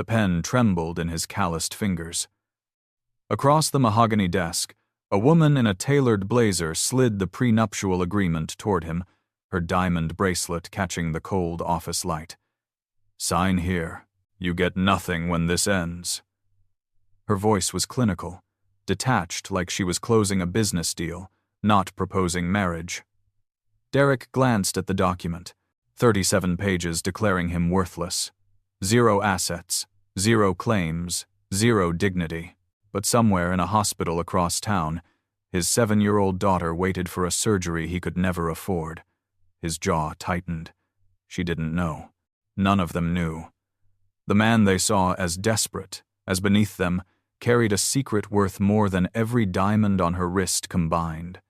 The pen trembled in his calloused fingers. Across the mahogany desk, a woman in a tailored blazer slid the prenuptial agreement toward him, her diamond bracelet catching the cold office light. "Sign here. You get nothing when this ends." Her voice was clinical, detached like she was closing a business deal, not proposing marriage. Derek glanced at the document, 37 pages declaring him worthless. 0 assets, 0 claims, 0 dignity. But somewhere in a hospital across town, his 7-year-old daughter waited for a surgery he could never afford. His jaw tightened. She didn't know. None of them knew. The man they saw as desperate, as beneath them, carried a secret worth more than every diamond on her wrist combined.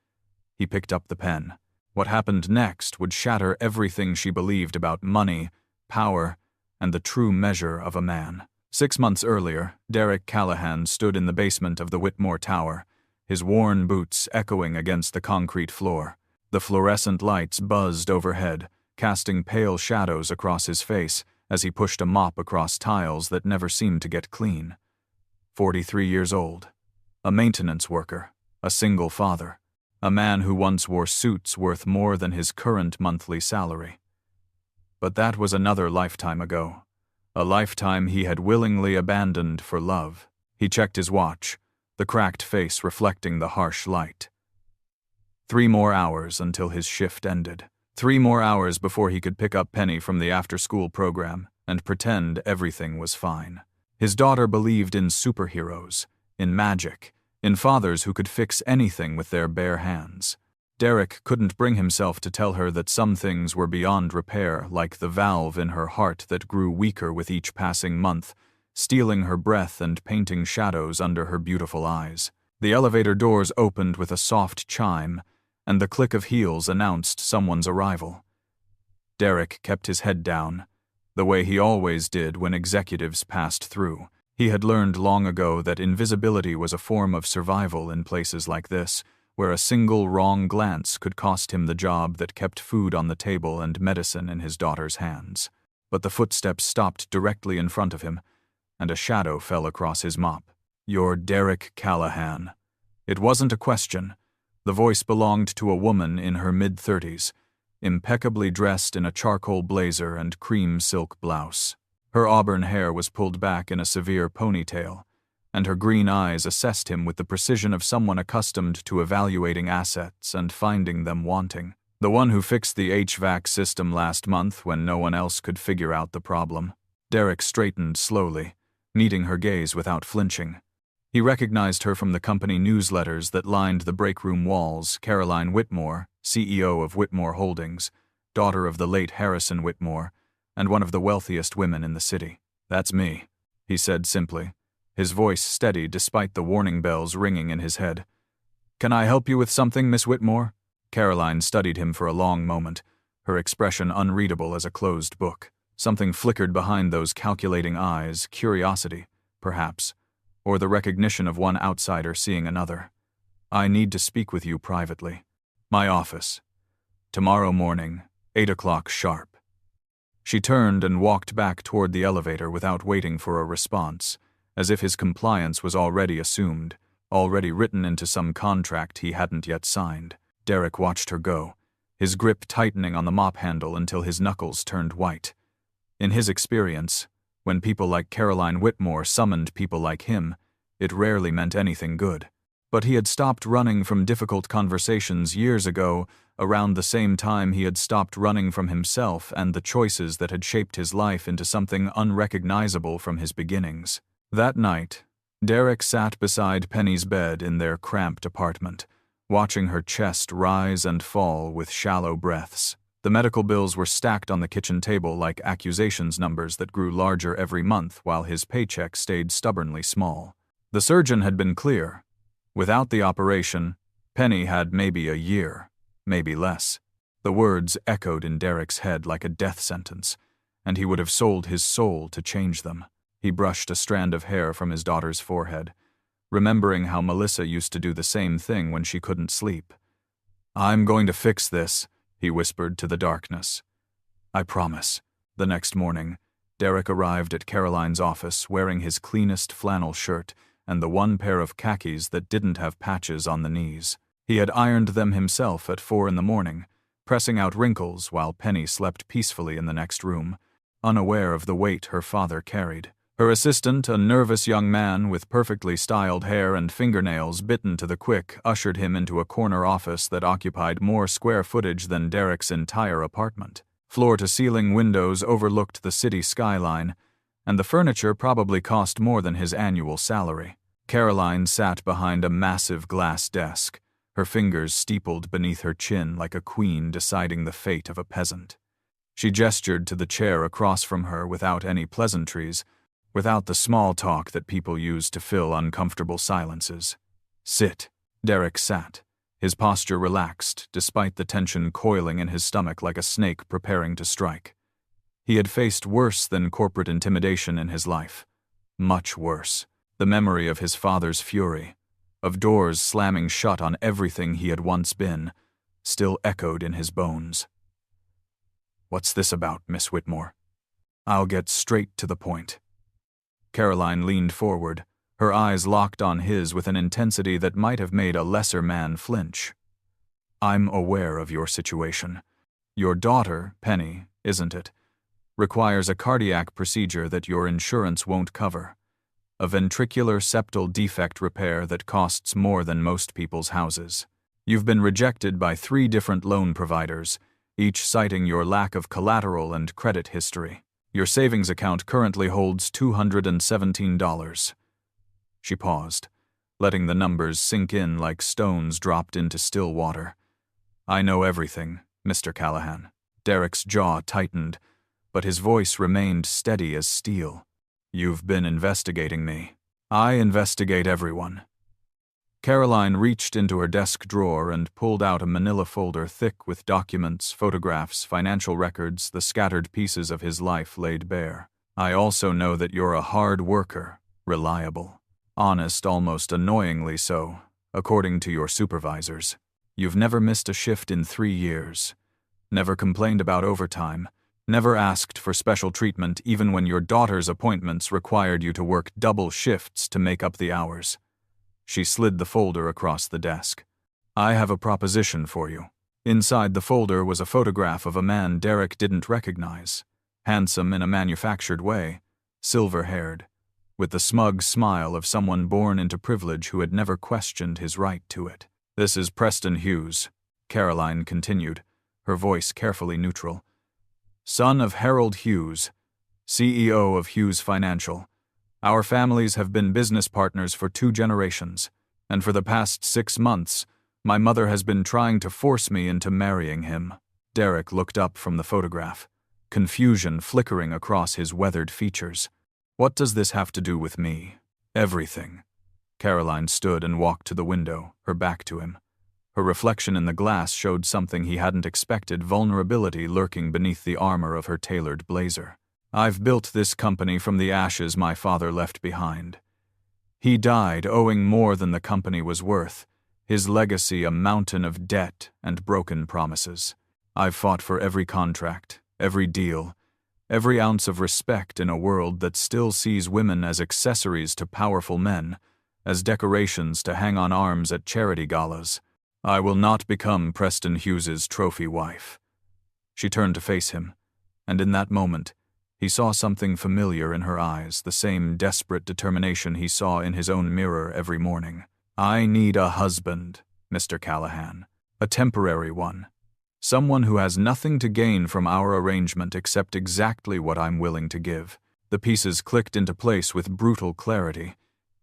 He picked up the pen. What happened next would shatter everything she believed about money, power, and the true measure of a man. 6 months earlier, Derek Callahan stood in the basement of the Whitmore Tower, his worn boots echoing against the concrete floor. The fluorescent lights buzzed overhead, casting pale shadows across his face as he pushed a mop across tiles that never seemed to get clean. 43 years old, a maintenance worker, a single father, a man who once wore suits worth more than his current monthly salary. But that was another lifetime ago, a lifetime he had willingly abandoned for love. He checked his watch, the cracked face reflecting the harsh light. 3 more hours until his shift ended. 3 more hours before he could pick up Penny from the after-school program and pretend everything was fine. His daughter believed in superheroes, in magic, in fathers who could fix anything with their bare hands. Derek couldn't bring himself to tell her that some things were beyond repair, like the valve in her heart that grew weaker with each passing month, stealing her breath and painting shadows under her beautiful eyes. The elevator doors opened with a soft chime, and the click of heels announced someone's arrival. Derek kept his head down, the way he always did when executives passed through. He had learned long ago that invisibility was a form of survival in places like this, where a single wrong glance could cost him the job that kept food on the table and medicine in his daughter's hands. But the footsteps stopped directly in front of him, and a shadow fell across his mop. "You're Derek Callahan." It wasn't a question. The voice belonged to a woman in her mid-30s, impeccably dressed in a charcoal blazer and cream silk blouse. Her auburn hair was pulled back in a severe ponytail, and her green eyes assessed him with the precision of someone accustomed to evaluating assets and finding them wanting. The one who fixed the HVAC system last month when no one else could figure out the problem. Derek straightened slowly, meeting her gaze without flinching. He recognized her from the company newsletters that lined the break-room walls. Caroline Whitmore, CEO of Whitmore Holdings, daughter of the late Harrison Whitmore, and one of the wealthiest women in the city. "That's me," he said simply, his voice steady despite the warning bells ringing in his head. "Can I help you with something, Miss Whitmore?" Caroline studied him for a long moment, her expression unreadable as a closed book. Something flickered behind those calculating eyes, curiosity, perhaps, or the recognition of one outsider seeing another. "I need to speak with you privately. My office. Tomorrow morning, 8 o'clock sharp." She turned and walked back toward the elevator without waiting for a response, as if his compliance was already assumed, already written into some contract he hadn't yet signed. Derek watched her go, his grip tightening on the mop handle until his knuckles turned white. In his experience, when people like Caroline Whitmore summoned people like him, it rarely meant anything good. But he had stopped running from difficult conversations years ago, around the same time he had stopped running from himself and the choices that had shaped his life into something unrecognizable from his beginnings. That night, Derek sat beside Penny's bed in their cramped apartment, watching her chest rise and fall with shallow breaths. The medical bills were stacked on the kitchen table like accusations numbers that grew larger every month while his paycheck stayed stubbornly small. The surgeon had been clear. Without the operation, Penny had maybe a year, maybe less. The words echoed in Derek's head like a death sentence, and he would have sold his soul to change them. He brushed a strand of hair from his daughter's forehead, remembering how Melissa used to do the same thing when she couldn't sleep. "I'm going to fix this," he whispered to the darkness. "I promise." The next morning, Derek arrived at Caroline's office wearing his cleanest flannel shirt and the one pair of khakis that didn't have patches on the knees. He had ironed them himself at 4 a.m, pressing out wrinkles while Penny slept peacefully in the next room, unaware of the weight her father carried. Her assistant, a nervous young man with perfectly styled hair and fingernails bitten to the quick, ushered him into a corner office that occupied more square footage than Derek's entire apartment. Floor-to-ceiling windows overlooked the city skyline, and the furniture probably cost more than his annual salary. Caroline sat behind a massive glass desk, her fingers steepled beneath her chin like a queen deciding the fate of a peasant. She gestured to the chair across from her without any pleasantries, without the small talk that people use to fill uncomfortable silences. "Sit." Derek sat, his posture relaxed despite the tension coiling in his stomach like a snake preparing to strike. He had faced worse than corporate intimidation in his life. Much worse. The memory of his father's fury, of doors slamming shut on everything he had once been, still echoed in his bones. "What's this about, Miss Whitmore?" "I'll get straight to the point." Caroline leaned forward, her eyes locked on his with an intensity that might have made a lesser man flinch. "I'm aware of your situation. Your daughter, Penny, isn't it, requires a cardiac procedure that your insurance won't cover. A ventricular septal defect repair that costs more than most people's houses. You've been rejected by 3 different loan providers, each citing your lack of collateral and credit history. Your savings account currently holds $217. She paused, letting the numbers sink in like stones dropped into still water. "I know everything, Mr. Callahan." Derek's jaw tightened, but his voice remained steady as steel. "You've been investigating me. I investigate everyone." Caroline reached into her desk drawer and pulled out a manila folder thick with documents, photographs, financial records, the scattered pieces of his life laid bare. "I also know that you're a hard worker, reliable, honest, almost annoyingly so, according to your supervisors. You've never missed a shift in 3 years, never complained about overtime, never asked for special treatment even when your daughter's appointments required you to work double shifts to make up the hours." She slid the folder across the desk. "I have a proposition for you." Inside the folder was a photograph of a man Derek didn't recognize, handsome in a manufactured way, silver-haired, with the smug smile of someone born into privilege who had never questioned his right to it. "This is Preston Hughes," Caroline continued, her voice carefully neutral. "Son of Harold Hughes, CEO of Hughes Financial. Our families have been business partners for 2 generations, and for the past 6 months, my mother has been trying to force me into marrying him." Derek looked up from the photograph, confusion flickering across his weathered features. "What does this have to do with me?" "Everything." Caroline stood and walked to the window, her back to him. Her reflection in the glass showed something he hadn't expected, vulnerability lurking beneath the armor of her tailored blazer. "I've built this company from the ashes my father left behind. He died owing more than the company was worth, his legacy a mountain of debt and broken promises. I've fought for every contract, every deal, every ounce of respect in a world that still sees women as accessories to powerful men, as decorations to hang on arms at charity galas. I will not become Preston Hughes's trophy wife." She turned to face him, and in that moment, he saw something familiar in her eyes, the same desperate determination he saw in his own mirror every morning. "I need a husband, Mr. Callahan, a temporary one. Someone who has nothing to gain from our arrangement except exactly what I'm willing to give." The pieces clicked into place with brutal clarity,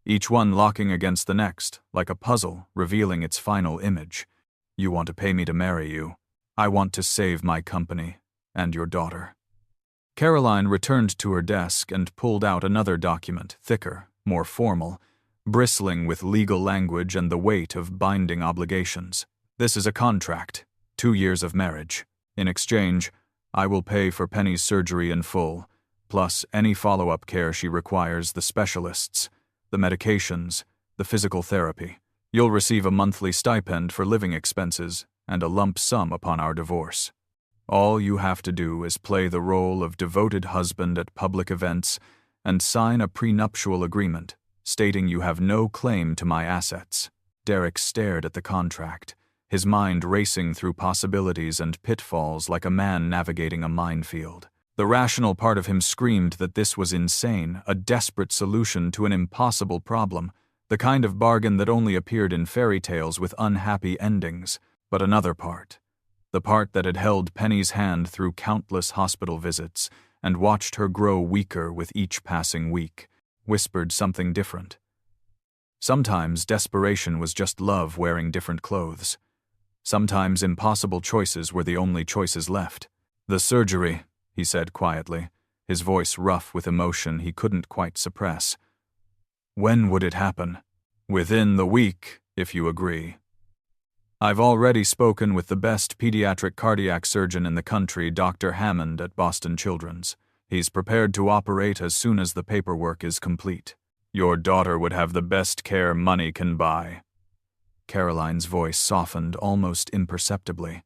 each one locking against the next, like a puzzle, revealing its final image. "You want to pay me to marry you. I want to save my company and your daughter." Caroline returned to her desk and pulled out another document, thicker, more formal, bristling with legal language and the weight of binding obligations. "This is a contract, 2 years of marriage. In exchange, I will pay for Penny's surgery in full, plus any follow-up care she requires, the specialists, the medications, the physical therapy. You'll receive a monthly stipend for living expenses and a lump sum upon our divorce." All you have to do is play the role of devoted husband at public events and sign a prenuptial agreement stating you have no claim to my assets. Derek stared at the contract, his mind racing through possibilities and pitfalls like a man navigating a minefield. The rational part of him screamed that this was insane, a desperate solution to an impossible problem, the kind of bargain that only appeared in fairy tales with unhappy endings. But another part, the part that had held Penny's hand through countless hospital visits and watched her grow weaker with each passing week, whispered something different. Sometimes desperation was just love wearing different clothes. Sometimes impossible choices were the only choices left. "The surgery," he said quietly, his voice rough with emotion he couldn't quite suppress. "When would it happen?" "Within the week, if you agree. I've already spoken with the best pediatric cardiac surgeon in the country, Dr. Hammond at Boston Children's. He's prepared to operate as soon as the paperwork is complete. Your daughter would have the best care money can buy." Caroline's voice softened almost imperceptibly.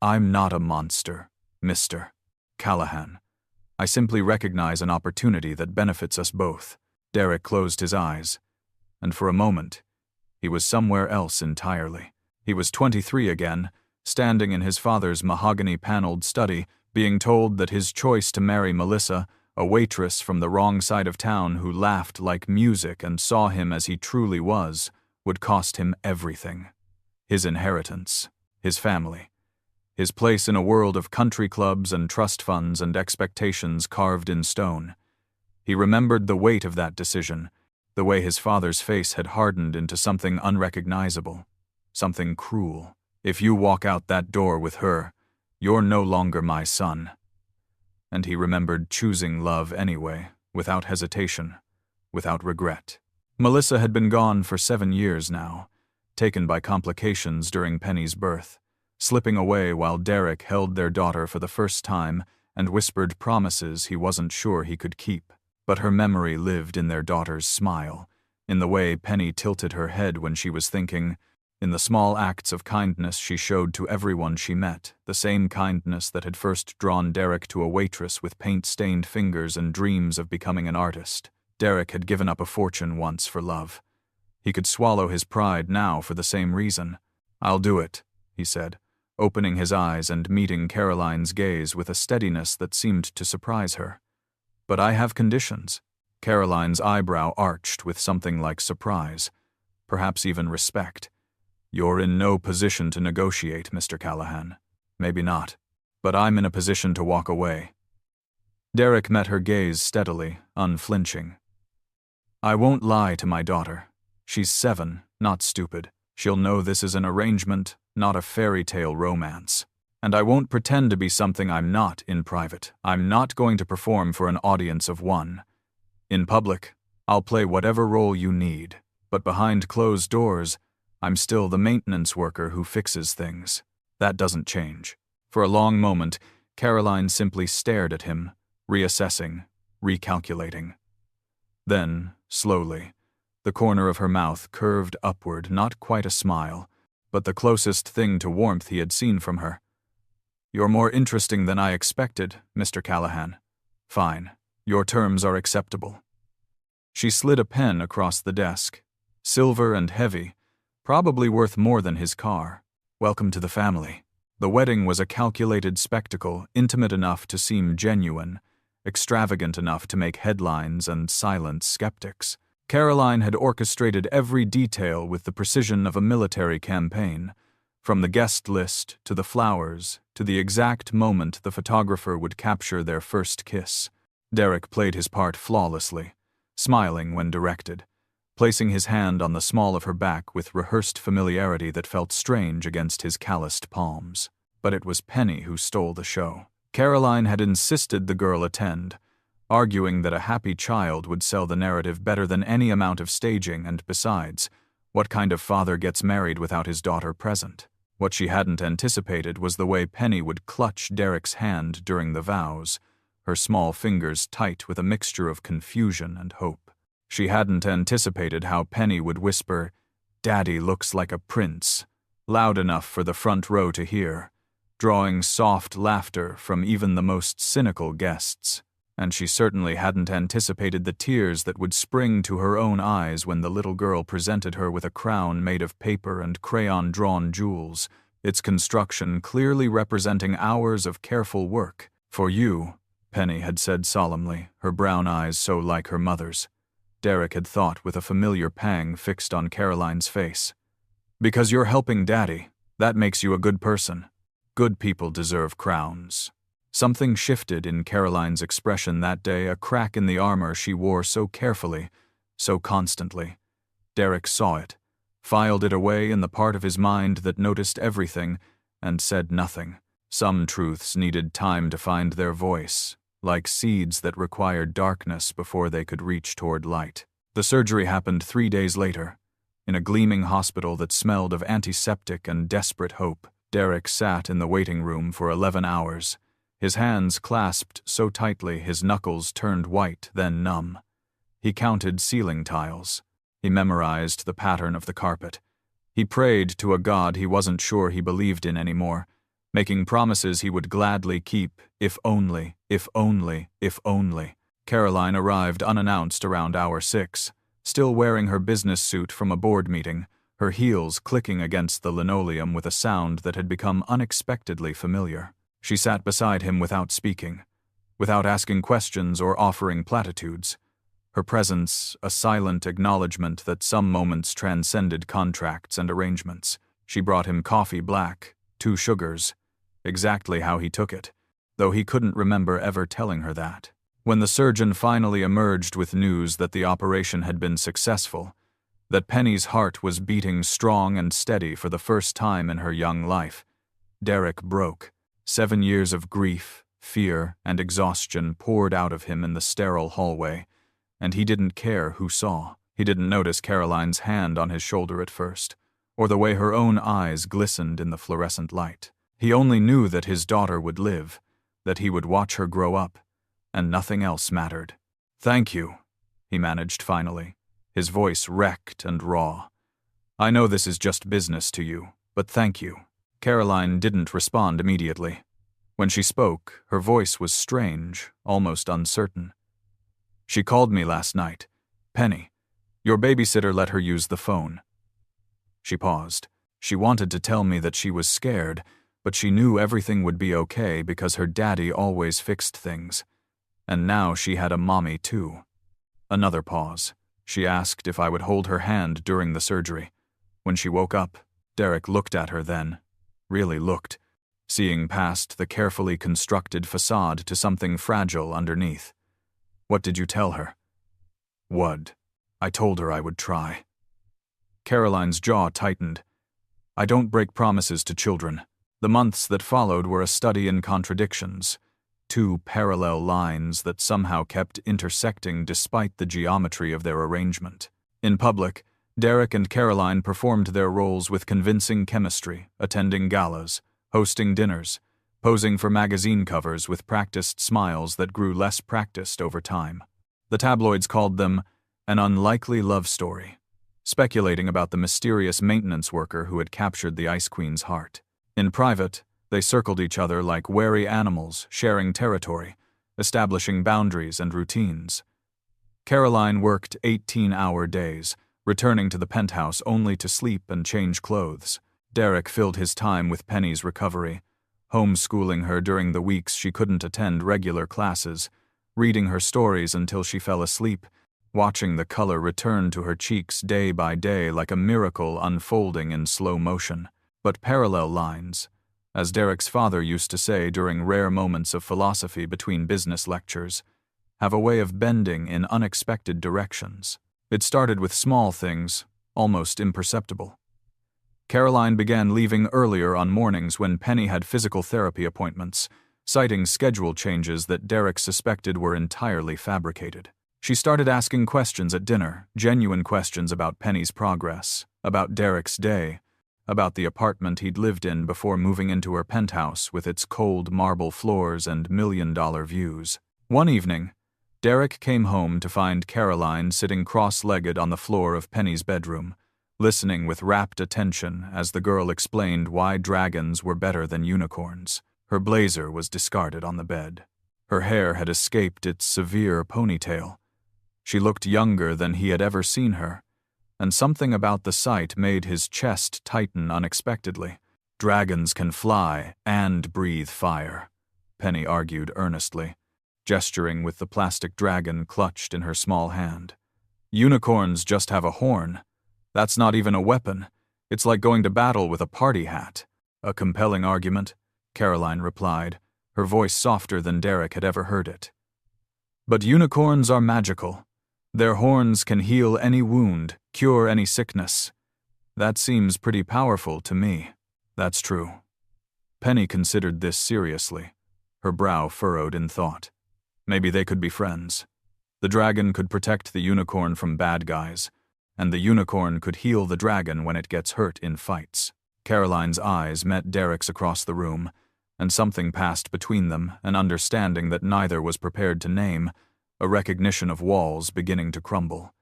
"I'm not a monster, Mr. Callahan. I simply recognize an opportunity that benefits us both." Derek closed his eyes, and for a moment, he was somewhere else entirely. He was 23 again, standing in his father's mahogany-paneled study, being told that his choice to marry Melissa, a waitress from the wrong side of town who laughed like music and saw him as he truly was, would cost him everything. His inheritance, his family, his place in a world of country clubs and trust funds and expectations carved in stone. He remembered the weight of that decision, the way his father's face had hardened into something unrecognizable, something cruel. "If you walk out that door with her, you're no longer my son." And he remembered choosing love anyway, without hesitation, without regret. Melissa had been gone for 7 years now, taken by complications during Penny's birth, slipping away while Derek held their daughter for the first time and whispered promises he wasn't sure he could keep. But her memory lived in their daughter's smile, in the way Penny tilted her head when she was thinking, in the small acts of kindness she showed to everyone she met, the same kindness that had first drawn Derek to a waitress with paint-stained fingers and dreams of becoming an artist. Derek had given up a fortune once for love. He could swallow his pride now for the same reason. "I'll do it," he said, opening his eyes and meeting Caroline's gaze with a steadiness that seemed to surprise her. "But I have conditions." Caroline's eyebrow arched with something like surprise, perhaps even respect. "You're in no position to negotiate, Mr. Callahan. Maybe not, but I'm in a position to walk away." Derek met her gaze steadily, unflinching. "I won't lie to my daughter. She's 7, not stupid. She'll know this is an arrangement, not a fairy tale romance. And I won't pretend to be something I'm not in private. I'm not going to perform for an audience of one. In public, I'll play whatever role you need, but behind closed doors, I'm still the maintenance worker who fixes things. That doesn't change." For a long moment, Caroline simply stared at him, reassessing, recalculating. Then, slowly, the corner of her mouth curved upward, not quite a smile, but the closest thing to warmth he had seen from her. "You're more interesting than I expected, Mr. Callahan. Fine, your terms are acceptable." She slid a pen across the desk, silver and heavy, probably worth more than his car. "Welcome to the family." The wedding was a calculated spectacle, intimate enough to seem genuine, extravagant enough to make headlines and silence skeptics. Caroline had orchestrated every detail with the precision of a military campaign, from the guest list to the flowers to the exact moment the photographer would capture their first kiss. Derek played his part flawlessly, smiling when directed, placing his hand on the small of her back with rehearsed familiarity that felt strange against his calloused palms. But it was Penny who stole the show. Caroline had insisted the girl attend, arguing that a happy child would sell the narrative better than any amount of staging, and besides, what kind of father gets married without his daughter present? What she hadn't anticipated was the way Penny would clutch Derek's hand during the vows, her small fingers tight with a mixture of confusion and hope. She hadn't anticipated how Penny would whisper, "Daddy looks like a prince," loud enough for the front row to hear, drawing soft laughter from even the most cynical guests, and she certainly hadn't anticipated the tears that would spring to her own eyes when the little girl presented her with a crown made of paper and crayon-drawn jewels, its construction clearly representing hours of careful work. "For you," Penny had said solemnly, her brown eyes so like her mother's. Derek had thought with a familiar pang fixed on Caroline's face. "Because you're helping Daddy, that makes you a good person. Good people deserve crowns." Something shifted in Caroline's expression that day, a crack in the armor she wore so carefully, so constantly. Derek saw it, filed it away in the part of his mind that noticed everything, and said nothing. Some truths needed time to find their voice, like seeds that required darkness before they could reach toward light. The surgery happened 3 days later, in a gleaming hospital that smelled of antiseptic and desperate hope. Derek sat in the waiting room for 11 hours, his hands clasped so tightly his knuckles turned white, then numb. He counted ceiling tiles. He memorized the pattern of the carpet. He prayed to a God he wasn't sure he believed in anymore, making promises he would gladly keep, if only, if only, if only. Caroline arrived unannounced around hour 6, still wearing her business suit from a board meeting, her heels clicking against the linoleum with a sound that had become unexpectedly familiar. She sat beside him without speaking, without asking questions or offering platitudes. Her presence a silent acknowledgement that some moments transcended contracts and arrangements. She brought him coffee black, 2 sugars, exactly how he took it, though he couldn't remember ever telling her that. When the surgeon finally emerged with news that the operation had been successful, that Penny's heart was beating strong and steady for the first time in her young life, Derek broke. 7 years of grief, fear, and exhaustion poured out of him in the sterile hallway, and he didn't care who saw. He didn't notice Caroline's hand on his shoulder at first, or the way her own eyes glistened in the fluorescent light. He only knew that his daughter would live, that he would watch her grow up, and nothing else mattered. "Thank you," he managed finally, his voice wrecked and raw. "I know this is just business to you, but thank you." Caroline didn't respond immediately. When she spoke, her voice was strange, almost uncertain. "She called me last night. Penny, your babysitter let her use the phone." She paused. She wanted to tell me that she was scared, but she knew everything would be okay because her daddy always fixed things. And now she had a mommy too. Another pause. She asked if I would hold her hand during the surgery. When she woke up, Derek looked at her then. Really looked, seeing past the carefully constructed facade to something fragile underneath. "What did you tell her?" "What? I told her I would try." Caroline's jaw tightened. "I don't break promises to children." The months that followed were a study in contradictions, 2 parallel lines that somehow kept intersecting despite the geometry of their arrangement. In public, Derek and Caroline performed their roles with convincing chemistry, attending galas, hosting dinners, posing for magazine covers with practiced smiles that grew less practiced over time. The tabloids called them an unlikely love story, speculating about the mysterious maintenance worker who had captured the Ice Queen's heart. In private, they circled each other like wary animals, sharing territory, establishing boundaries and routines. Caroline worked 18-hour days, returning to the penthouse only to sleep and change clothes. Derek filled his time with Penny's recovery, homeschooling her during the weeks she couldn't attend regular classes, reading her stories until she fell asleep, watching the color return to her cheeks day by day like a miracle unfolding in slow motion. But parallel lines, as Derek's father used to say during rare moments of philosophy between business lectures, have a way of bending in unexpected directions. It started with small things, almost imperceptible. Caroline began leaving earlier on mornings when Penny had physical therapy appointments, citing schedule changes that Derek suspected were entirely fabricated. She started asking questions at dinner, genuine questions about Penny's progress, about Derek's day, about the apartment he'd lived in before moving into her penthouse with its cold marble floors and million-dollar views. One evening, Derek came home to find Caroline sitting cross-legged on the floor of Penny's bedroom, listening with rapt attention as the girl explained why dragons were better than unicorns. Her blazer was discarded on the bed. Her hair had escaped its severe ponytail. She looked younger than he had ever seen her, and something about the sight made his chest tighten unexpectedly. Dragons can fly and breathe fire, Penny argued earnestly, gesturing with the plastic dragon clutched in her small hand. Unicorns just have a horn. That's not even a weapon. It's like going to battle with a party hat. A compelling argument, Caroline replied, her voice softer than Derek had ever heard it. But unicorns are magical. Their horns can heal any wound, cure any sickness. That seems pretty powerful to me. That's true. Penny considered this seriously, her brow furrowed in thought. Maybe they could be friends. The dragon could protect the unicorn from bad guys, and the unicorn could heal the dragon when it gets hurt in fights. Caroline's eyes met Derek's across the room, and something passed between them, an understanding that neither was prepared to name, a recognition of walls beginning to crumble.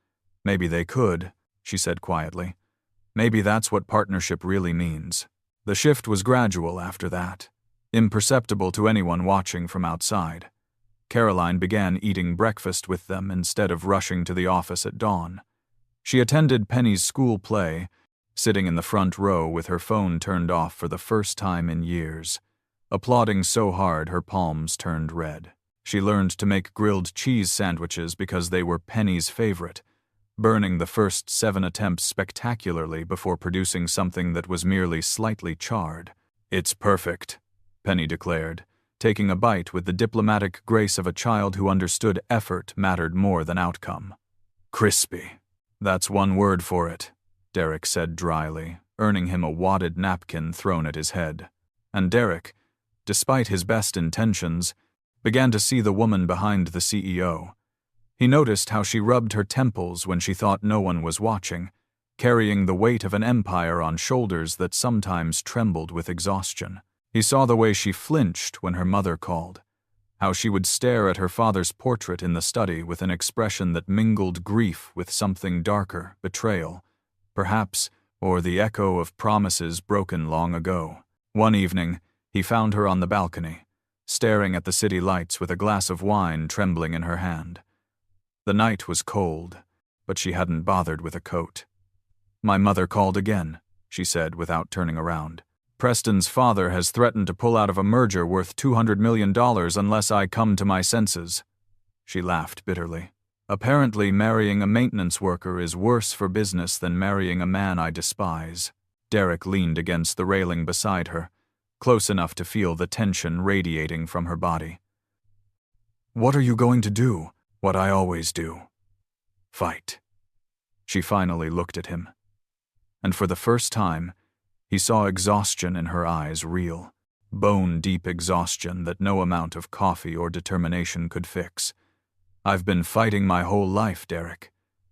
Maybe they could, she said quietly. Maybe that's what partnership really means. The shift was gradual after that, imperceptible to anyone watching from outside. Caroline began eating breakfast with them instead of rushing to the office at dawn. She attended Penny's school play, sitting in the front row with her phone turned off for the first time in years, applauding so hard her palms turned red. She learned to make grilled cheese sandwiches because they were Penny's favorite, burning the first 7 attempts spectacularly before producing something that was merely slightly charred. "It's perfect," Penny declared, taking a bite with the diplomatic grace of a child who understood effort mattered more than outcome. "Crispy. That's one word for it," Derek said dryly, earning him a wadded napkin thrown at his head. And Derek, despite his best intentions, began to see the woman behind the CEO. He noticed how she rubbed her temples when she thought no one was watching, carrying the weight of an empire on shoulders that sometimes trembled with exhaustion. He saw the way she flinched when her mother called, how she would stare at her father's portrait in the study with an expression that mingled grief with something darker, betrayal, perhaps, or the echo of promises broken long ago. One evening, he found her on the balcony, staring at the city lights with a glass of wine trembling in her hand. The night was cold, but she hadn't bothered with a coat. "My mother called again," she said without turning around. "Preston's father has threatened to pull out of a merger worth $200 million unless I come to my senses." She laughed bitterly. "Apparently marrying a maintenance worker is worse for business than marrying a man I despise." Derek leaned against the railing beside her, close enough to feel the tension radiating from her body. "What are you going to do?" "What I always do. Fight." She finally looked at him. And for the first time, he saw exhaustion in her eyes real, bone-deep exhaustion that no amount of coffee or determination could fix. "I've been fighting my whole life, Derek.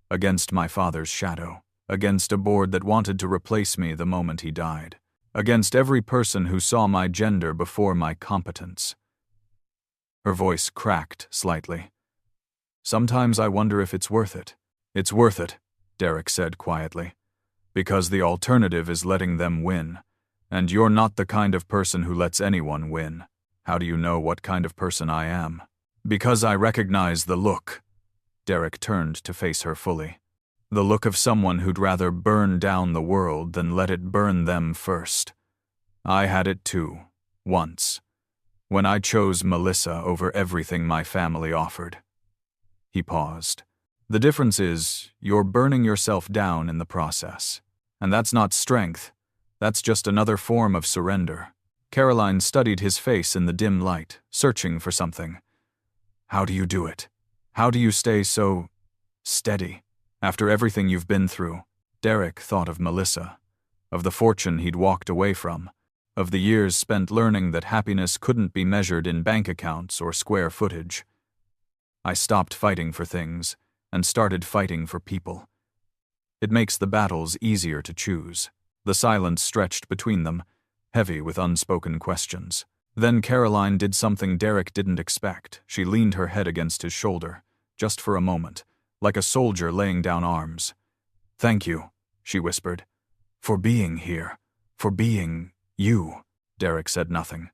Against my father's shadow. Against a board that wanted to replace me the moment he died. Against every person who saw my gender before my competence." Her voice cracked slightly. "Sometimes I wonder if it's worth it." "It's worth it," Derek said quietly, "because the alternative is letting them win, and you're not the kind of person who lets anyone win. How do you know what kind of person I am?" "Because I recognize the look." Derek turned to face her fully. "The look of someone who'd rather burn down the world than let it burn them first. I had it too, once, when I chose Melissa over everything my family offered." He paused. "The difference is, you're burning yourself down in the process. And that's not strength. That's just another form of surrender." Caroline studied his face in the dim light, searching for something. "How do you do it? How do you stay so steady after everything you've been through?" Derek thought of Melissa, of the fortune he'd walked away from, of the years spent learning that happiness couldn't be measured in bank accounts or square footage. "I stopped fighting for things and started fighting for people. It makes the battles easier to choose." The silence stretched between them, heavy with unspoken questions. Then Caroline did something Derek didn't expect. She leaned her head against his shoulder, just for a moment, like a soldier laying down arms. "Thank you," she whispered. "For being here. For being you." Derek said nothing,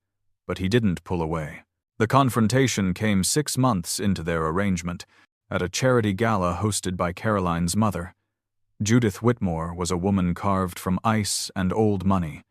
but he didn't pull away. The confrontation came 6 months into their arrangement, at a charity gala hosted by Caroline's mother. Judith Whitmore was a woman carved from ice and old money,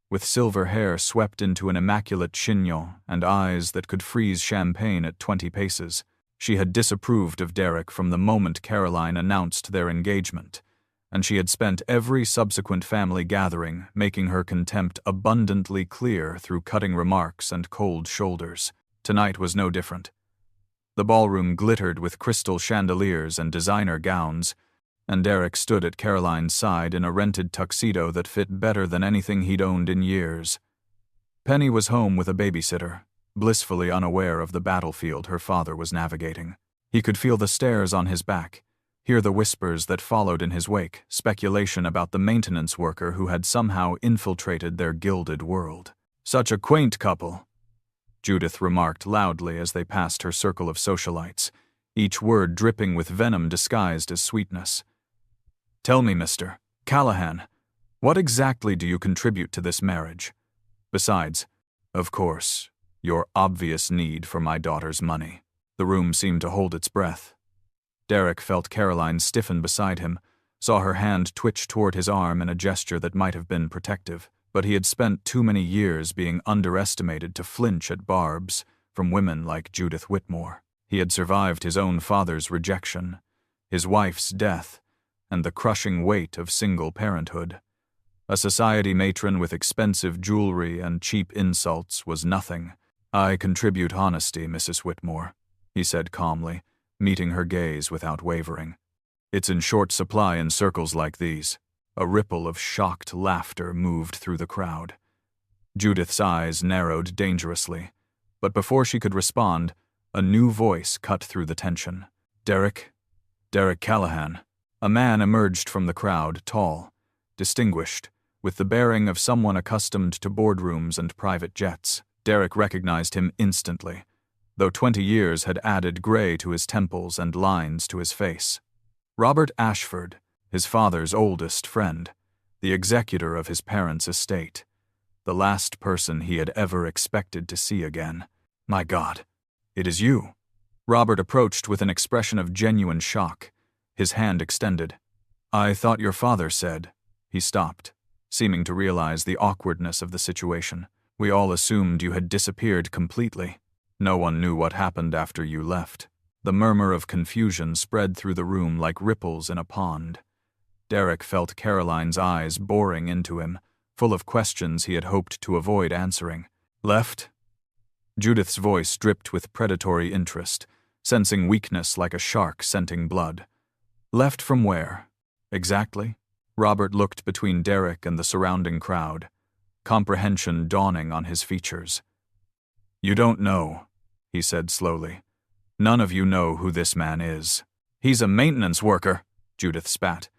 with silver hair swept into an immaculate chignon and eyes that could freeze champagne at 20 paces. She had disapproved of Derek from the moment Caroline announced their engagement, and she had spent every subsequent family gathering making her contempt abundantly clear through cutting remarks and cold shoulders. Tonight was no different. The ballroom glittered with crystal chandeliers and designer gowns, and Derek stood at Caroline's side in a rented tuxedo that fit better than anything he'd owned in years. Penny was home with a babysitter, blissfully unaware of the battlefield her father was navigating. He could feel the stares on his back, hear the whispers that followed in his wake, speculation about the maintenance worker who had somehow infiltrated their gilded world. "Such a quaint couple," Judith remarked loudly as they passed her circle of socialites, each word dripping with venom disguised as sweetness. "Tell me, Mr. Callahan, what exactly do you contribute to this marriage? Besides, of course, your obvious need for my daughter's money." The room seemed to hold its breath. Derek felt Caroline stiffen beside him, saw her hand twitch toward his arm in a gesture that might have been protective, but he had spent too many years being underestimated to flinch at barbs from women like Judith Whitmore. He had survived his own father's rejection, his wife's death, and the crushing weight of single parenthood. A society matron with expensive jewelry and cheap insults was nothing. "I contribute honesty, Mrs. Whitmore," he said calmly, meeting her gaze without wavering. "It's in short supply in circles like these." A ripple of shocked laughter moved through the crowd. Judith's eyes narrowed dangerously, but before she could respond, a new voice cut through the tension. Derek Callahan." A man emerged from the crowd, tall, distinguished, with the bearing of someone accustomed to boardrooms and private jets. Derek recognized him instantly, though 20 years had added gray to his temples and lines to his face. Robert Ashford, his father's oldest friend, the executor of his parents' estate, the last person he had ever expected to see again. "My God, it is you." Robert approached with an expression of genuine shock, his hand extended. "I thought your father said—" He stopped, seeming to realize the awkwardness of the situation. "We all assumed you had disappeared completely. No one knew what happened after you left." The murmur of confusion spread through the room like ripples in a pond. Derek felt Caroline's eyes boring into him, full of questions he had hoped to avoid answering. "Left?" Judith's voice dripped with predatory interest, sensing weakness like a shark scenting blood. "Left from where? Exactly?" Robert looked between Derek and the surrounding crowd, comprehension dawning on his features. "You don't know," he said slowly. "None of you know who this man is." "He's a maintenance worker," Judith spat.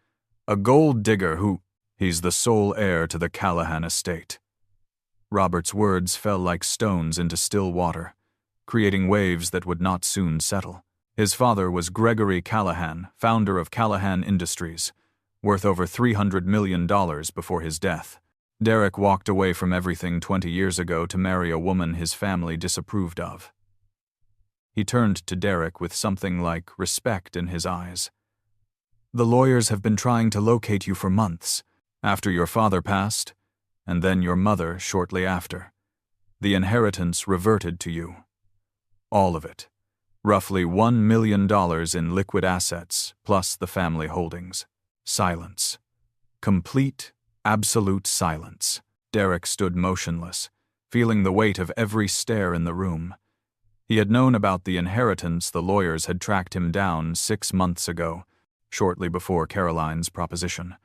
"A gold digger who—" "He's the sole heir to the Callahan estate." Robert's words fell like stones into still water, creating waves that would not soon settle. His father was Gregory Callahan, founder of Callahan Industries, worth over $300 million before his death. Derek walked away from everything 20 years ago to marry a woman his family disapproved of. He turned to Derek with something like respect in his eyes. "The lawyers have been trying to locate you for months, after your father passed, and then your mother shortly after. The inheritance reverted to you. All of it. Roughly $1 million in liquid assets, plus the family holdings." Silence. Complete, absolute silence. Derek stood motionless, feeling the weight of every stare in the room. He had known about the inheritance the lawyers had tracked him down 6 months ago, shortly before Caroline's proposition.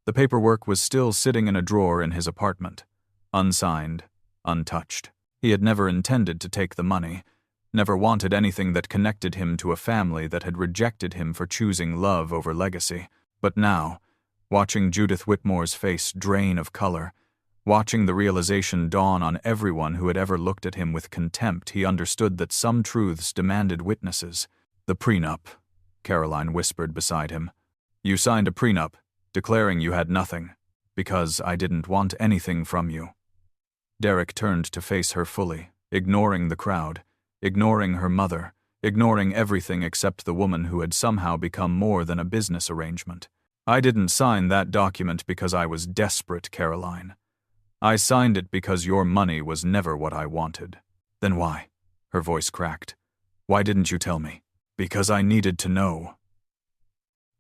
The paperwork was still sitting in a drawer in his apartment, unsigned, untouched. He had never intended to take the money, never wanted anything that connected him to a family that had rejected him for choosing love over legacy. But now, watching Judith Whitmore's face drain of color, watching the realization dawn on everyone who had ever looked at him with contempt, he understood that some truths demanded witnesses. "The prenup," Caroline whispered beside him. "You signed a prenup," declaring you had nothing, because I didn't want anything from you. Derek turned to face her fully, ignoring the crowd, ignoring her mother, ignoring everything except the woman who had somehow become more than a business arrangement. I didn't sign that document because I was desperate, Caroline. I signed it because your money was never what I wanted. Then why? Her voice cracked. Why didn't you tell me? Because I needed to know.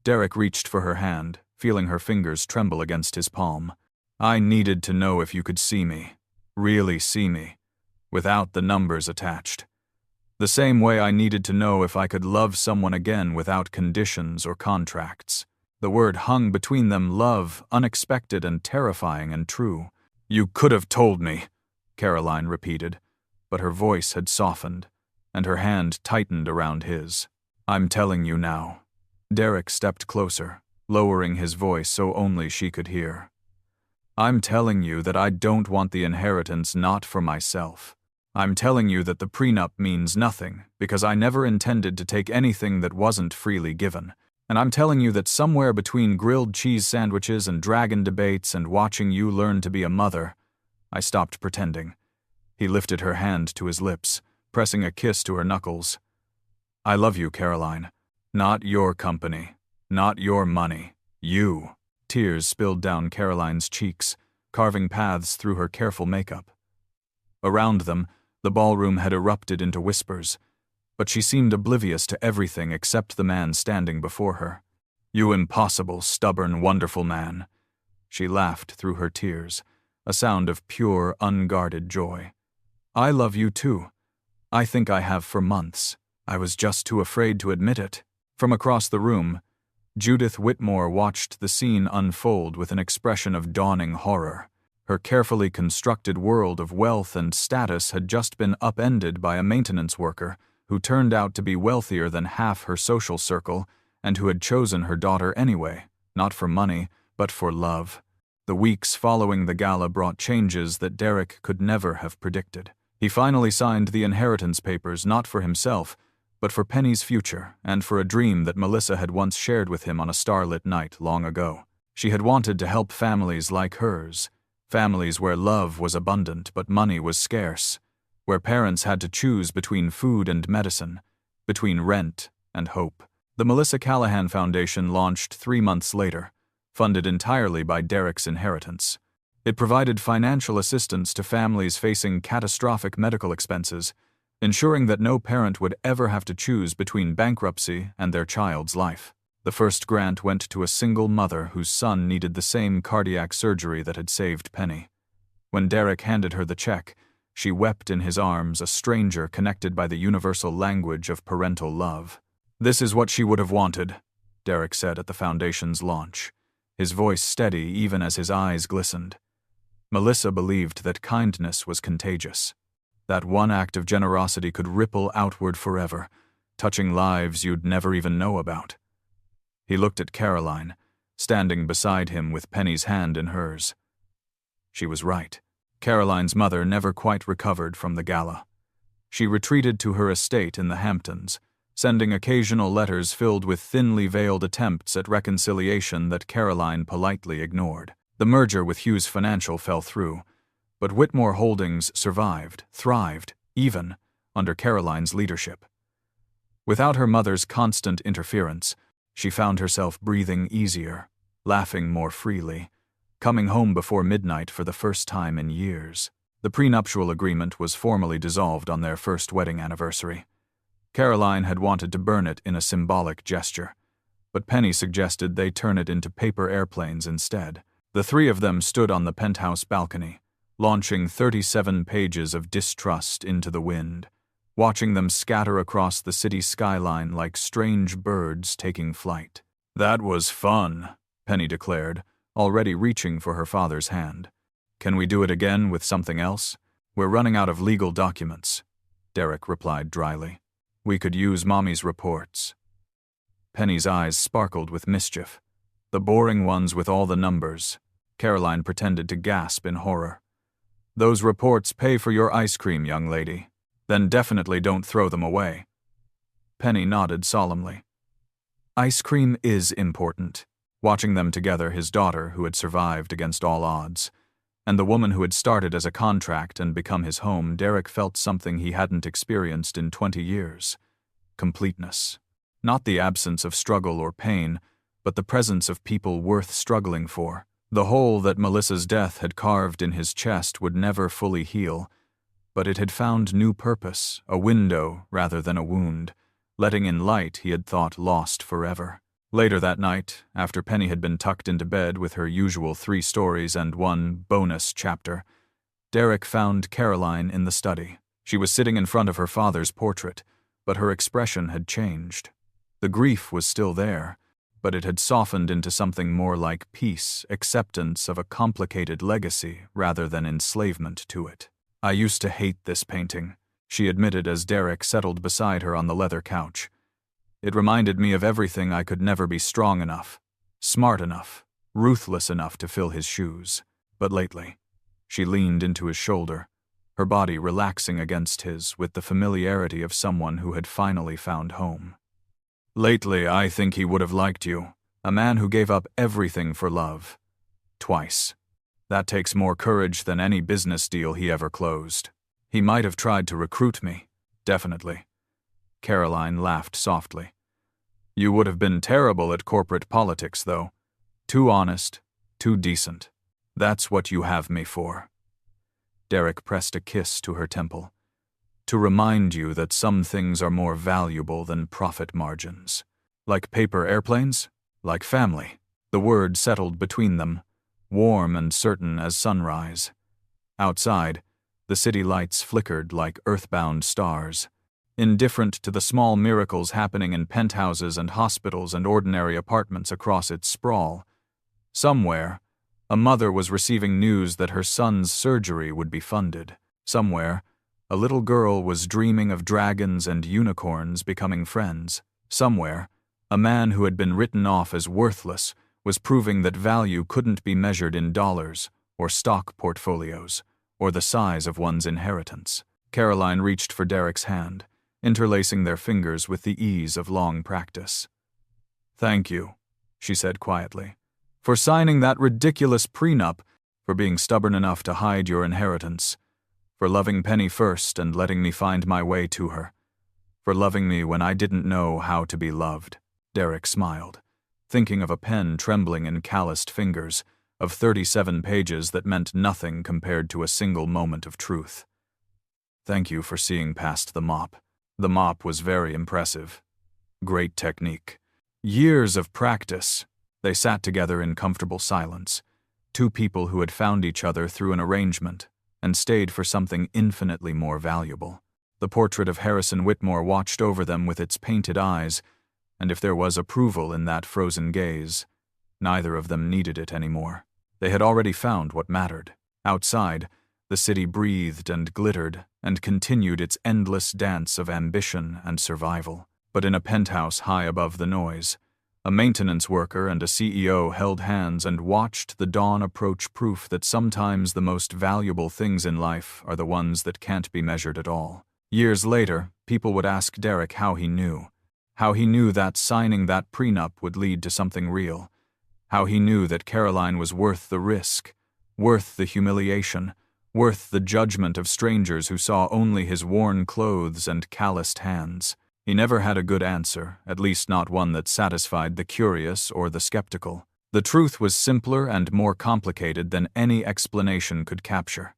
Derek reached for her hand, feeling her fingers tremble against his palm. I needed to know if you could see me, really see me, without the numbers attached. The same way I needed to know if I could love someone again without conditions or contracts. The word hung between them, love, unexpected and terrifying and true. You could have told me, Caroline repeated, but her voice had softened, and her hand tightened around his. I'm telling you now. Derek stepped closer, lowering his voice so only she could hear. I'm telling you that I don't want the inheritance, not for myself. I'm telling you that the prenup means nothing, because I never intended to take anything that wasn't freely given. And I'm telling you that somewhere between grilled cheese sandwiches and dragon debates and watching you learn to be a mother, I stopped pretending. He lifted her hand to his lips, pressing a kiss to her knuckles. I love you, Caroline. Not your company. Not your money. You. Tears spilled down Caroline's cheeks, carving paths through her careful makeup. Around them, the ballroom had erupted into whispers, but she seemed oblivious to everything except the man standing before her. You impossible, stubborn, wonderful man. She laughed through her tears, a sound of pure, unguarded joy. I love you too. I think I have for months. I was just too afraid to admit it. From across the room, Judith Whitmore watched the scene unfold with an expression of dawning horror. Her carefully constructed world of wealth and status had just been upended by a maintenance worker who turned out to be wealthier than half her social circle and who had chosen her daughter anyway, not for money, but for love. The weeks following the gala brought changes that Derek could never have predicted. He finally signed the inheritance papers not for himself, but for Penny's future and for a dream that Melissa had once shared with him on a starlit night long ago. She had wanted to help families like hers, families where love was abundant but money was scarce, where parents had to choose between food and medicine, between rent and hope. The Melissa Callahan Foundation launched 3 months later, funded entirely by Derek's inheritance. It provided financial assistance to families facing catastrophic medical expenses, ensuring that no parent would ever have to choose between bankruptcy and their child's life. The first grant went to a single mother whose son needed the same cardiac surgery that had saved Penny. When Derek handed her the check, she wept in his arms, a stranger connected by the universal language of parental love. This is what she would have wanted, Derek said at the foundation's launch, his voice steady even as his eyes glistened. Melissa believed that kindness was contagious. That one act of generosity could ripple outward forever, touching lives you'd never even know about. He looked at Caroline, standing beside him with Penny's hand in hers. She was right. Caroline's mother never quite recovered from the gala. She retreated to her estate in the Hamptons, sending occasional letters filled with thinly veiled attempts at reconciliation that Caroline politely ignored. The merger with Hughes Financial fell through, but Whitmore Holdings survived, thrived, even under Caroline's leadership. Without her mother's constant interference, she found herself breathing easier, laughing more freely, coming home before midnight for the first time in years. The prenuptial agreement was formally dissolved on their first wedding anniversary. Caroline had wanted to burn it in a symbolic gesture, but Penny suggested they turn it into paper airplanes instead. The three of them stood on the penthouse balcony, launching 37 pages of distrust into the wind, watching them scatter across the city skyline like strange birds taking flight. That was fun, Penny declared, already reaching for her father's hand. Can we do it again with something else? We're running out of legal documents, Derek replied dryly. We could use Mommy's reports. Penny's eyes sparkled with mischief. The boring ones with all the numbers. Caroline pretended to gasp in horror. Those reports pay for your ice cream, young lady. Then definitely don't throw them away. Penny nodded solemnly. Ice cream is important, Watching them together, his daughter, who had survived against all odds, and the woman who had started as a contract and become his home, Derek felt something he hadn't experienced in 20 years. Completeness. Not the absence of struggle or pain, but the presence of people worth struggling for. The hole that Melissa's death had carved in his chest would never fully heal, but it had found new purpose, a window rather than a wound, letting in light he had thought lost forever. Later that night, after Penny had been tucked into bed with her usual 3 stories and 1 bonus chapter, Derek found Caroline in the study. She was sitting in front of her father's portrait, but her expression had changed. The grief was still there, but it had softened into something more like peace, acceptance of a complicated legacy rather than enslavement to it. "I used to hate this painting," she admitted as Derek settled beside her on the leather couch. "It reminded me of everything I could never be strong enough, smart enough, ruthless enough to fill his shoes. But lately," she leaned into his shoulder, her body relaxing against his with the familiarity of someone who had finally found home. "Lately, I think he would have liked you, a man who gave up everything for love. Twice. That takes more courage than any business deal he ever closed. He might have tried to recruit me, definitely." Caroline laughed softly. "You would have been terrible at corporate politics, though. Too honest, too decent. That's what you have me for." Derek pressed a kiss to her temple. "To remind you that some things are more valuable than profit margins. Like paper airplanes, like family." The word settled between them, warm and certain as sunrise. Outside, the city lights flickered like earthbound stars, indifferent to the small miracles happening in penthouses and hospitals and ordinary apartments across its sprawl. Somewhere, a mother was receiving news that her son's surgery would be funded. Somewhere, a little girl was dreaming of dragons and unicorns becoming friends. Somewhere, a man who had been written off as worthless was proving that value couldn't be measured in dollars or stock portfolios or the size of one's inheritance. Caroline reached for Derek's hand, interlacing their fingers with the ease of long practice. "Thank you," she said quietly, "for signing that ridiculous prenup, for being stubborn enough to hide your inheritance, for loving Penny first and letting me find my way to her, for loving me when I didn't know how to be loved." Derek smiled, thinking of a pen trembling in calloused fingers, of 37 pages that meant nothing compared to a single moment of truth. "Thank you for seeing past the mop. The mop was very impressive. Great technique. Years of practice." They sat together in comfortable silence, 2 people who had found each other through an arrangement and stayed for something infinitely more valuable. The portrait of Harrison Whitmore watched over them with its painted eyes, and if there was approval in that frozen gaze, neither of them needed it anymore. They had already found what mattered. Outside, the city breathed and glittered and continued its endless dance of ambition and survival. But in a penthouse high above the noise, a maintenance worker and a CEO held hands and watched the dawn approach, proof that sometimes the most valuable things in life are the ones that can't be measured at all. Years later, people would ask Derek how he knew that signing that prenup would lead to something real, how he knew that Caroline was worth the risk, worth the humiliation, worth the judgment of strangers who saw only his worn clothes and calloused hands. He never had a good answer, at least not one that satisfied the curious or the skeptical. The truth was simpler and more complicated than any explanation could capture.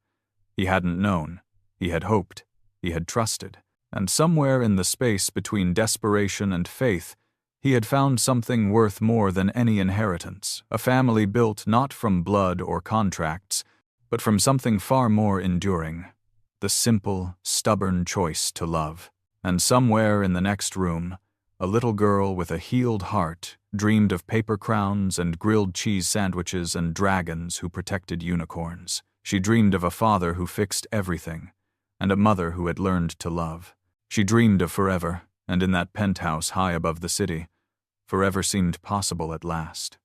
He hadn't known, he had hoped, he had trusted, and somewhere in the space between desperation and faith, he had found something worth more than any inheritance, a family built not from blood or contracts, but from something far more enduring, the simple, stubborn choice to love. And somewhere in the next room, a little girl with a healed heart dreamed of paper crowns and grilled cheese sandwiches and dragons who protected unicorns. She dreamed of a father who fixed everything, and a mother who had learned to love. She dreamed of forever, and in that penthouse high above the city, forever seemed possible at last.